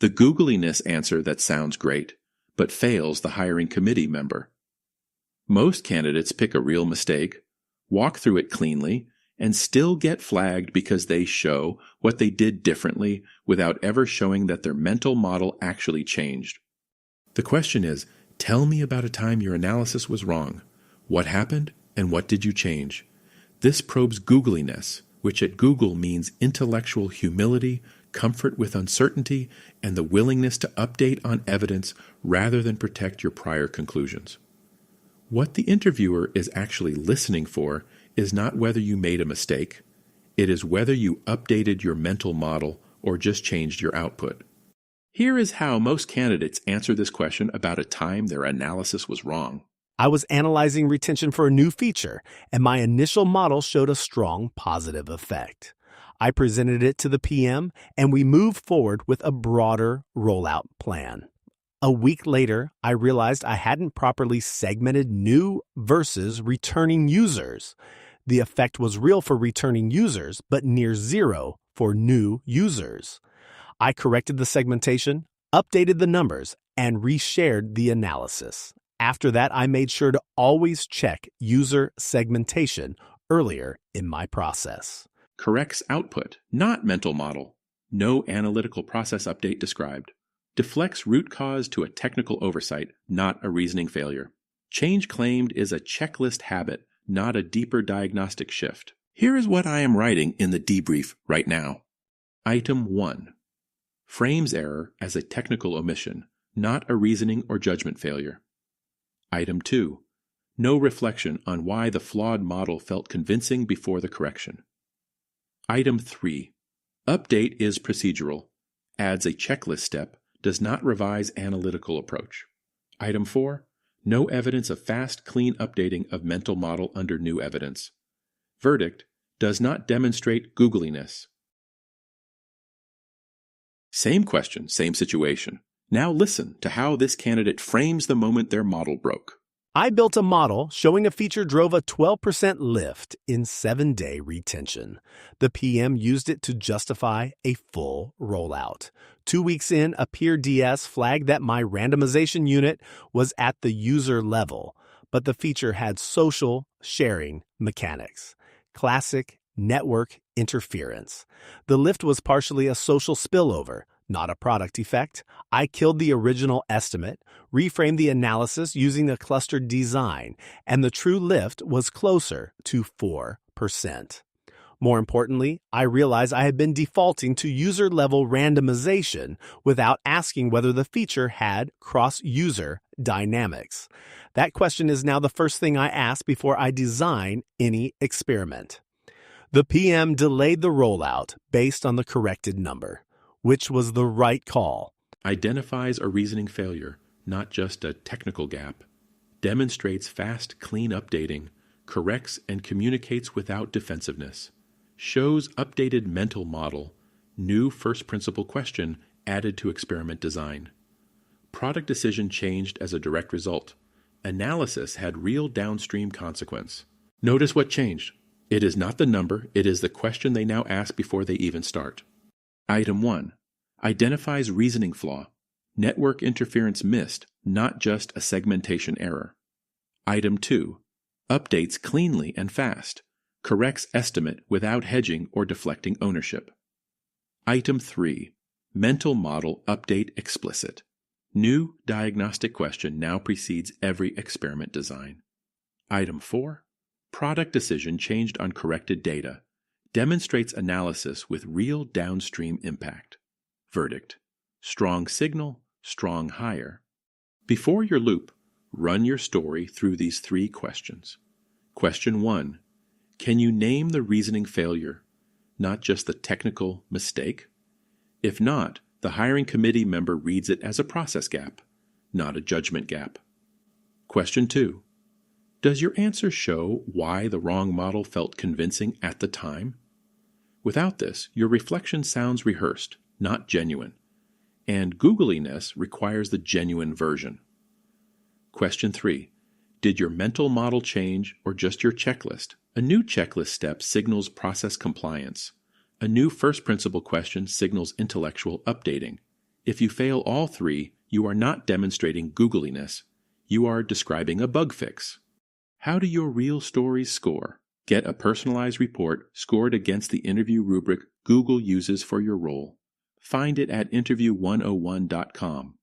The Googleyness answer that sounds great, but fails the hiring committee member. Most candidates pick a real mistake, walk through it cleanly, and still get flagged because they show what they did differently without ever showing that their mental model actually changed. The question is, tell me about a time your analysis was wrong. What happened and what did you change? This probes Googleyness, which at Google means intellectual humility, comfort with uncertainty, and the willingness to update on evidence rather than protect your prior conclusions. What the interviewer is actually listening for is not whether you made a mistake. It is whether you updated your mental model or just changed your output. Here is how most candidates answer this question about a time their analysis was wrong. I was analyzing retention for a new feature, and my initial model showed a strong positive effect. I presented it to the PM, and we moved forward with a broader rollout plan. A week later, I realized I hadn't properly segmented new versus returning users. The effect was real for returning users, but near zero for new users. I corrected the segmentation, updated the numbers, and reshared the analysis. After that, I made sure to always check user segmentation earlier in my process. Corrects output, not mental model. No analytical process update described. Deflects root cause to a technical oversight, not a reasoning failure. Change claimed is a checklist habit, not a deeper diagnostic shift. Here is what I am writing in the debrief right now. Item 1. Frames error as a technical omission, not a reasoning or judgment failure. Item 2. No reflection on why the flawed model felt convincing before the correction. Item 3. Update is procedural, adds a checklist step, does not revise analytical approach. Item 4. No evidence of fast, clean updating of mental model under new evidence. Verdict, does not demonstrate Googleyness. Same question, same situation. Now listen to how this candidate frames the moment their model broke. I built a model showing a feature drove a 12% lift in 7-day retention. The PM used it to justify a full rollout. 2 weeks in, a peer DS flagged that my randomization unit was at the user level, but the feature had social sharing mechanics. Classic network interference. The lift was partially a social spillover, not a product effect. I killed the original estimate, reframed the analysis using a clustered design, and the true lift was closer to 4%. More importantly, I realized I had been defaulting to user-level randomization without asking whether the feature had cross-user dynamics. That question is now the first thing I ask before I design any experiment. The PM delayed the rollout based on the corrected number, which was the right call. Identifies a reasoning failure, not just a technical gap. Demonstrates fast, clean updating. Corrects and communicates without defensiveness. Shows updated mental model. New first principle question added to experiment design. Product decision changed as a direct result. Analysis had real downstream consequence. Notice what changed. It is not the number, it is the question they now ask before they even start. Item 1. Identifies reasoning flaw. Network interference missed, not just a segmentation error. Item 2. Updates cleanly and fast. Corrects estimate without hedging or deflecting ownership. Item 3. Mental model update explicit. New diagnostic question now precedes every experiment design. Item 4. Product decision changed on corrected data. Demonstrates analysis with real downstream impact. Verdict. Strong signal, strong hire. Before your loop, run your story through these 3 questions. Question 1. Can you name the reasoning failure, not just the technical mistake? If not, the hiring committee member reads it as a process gap, not a judgment gap. Question 2. Does your answer show why the wrong model felt convincing at the time? Without this, your reflection sounds rehearsed, not genuine, and Googleyness requires the genuine version. Question 3. Did your mental model change or just your checklist? A new checklist step signals process compliance. A new first principle question signals intellectual updating. If you fail all three, you are not demonstrating Googleyness. You are describing a bug fix. How do your real stories score? Get a personalized report scored against the interview rubric Google uses for your role. Find it at interview101.com.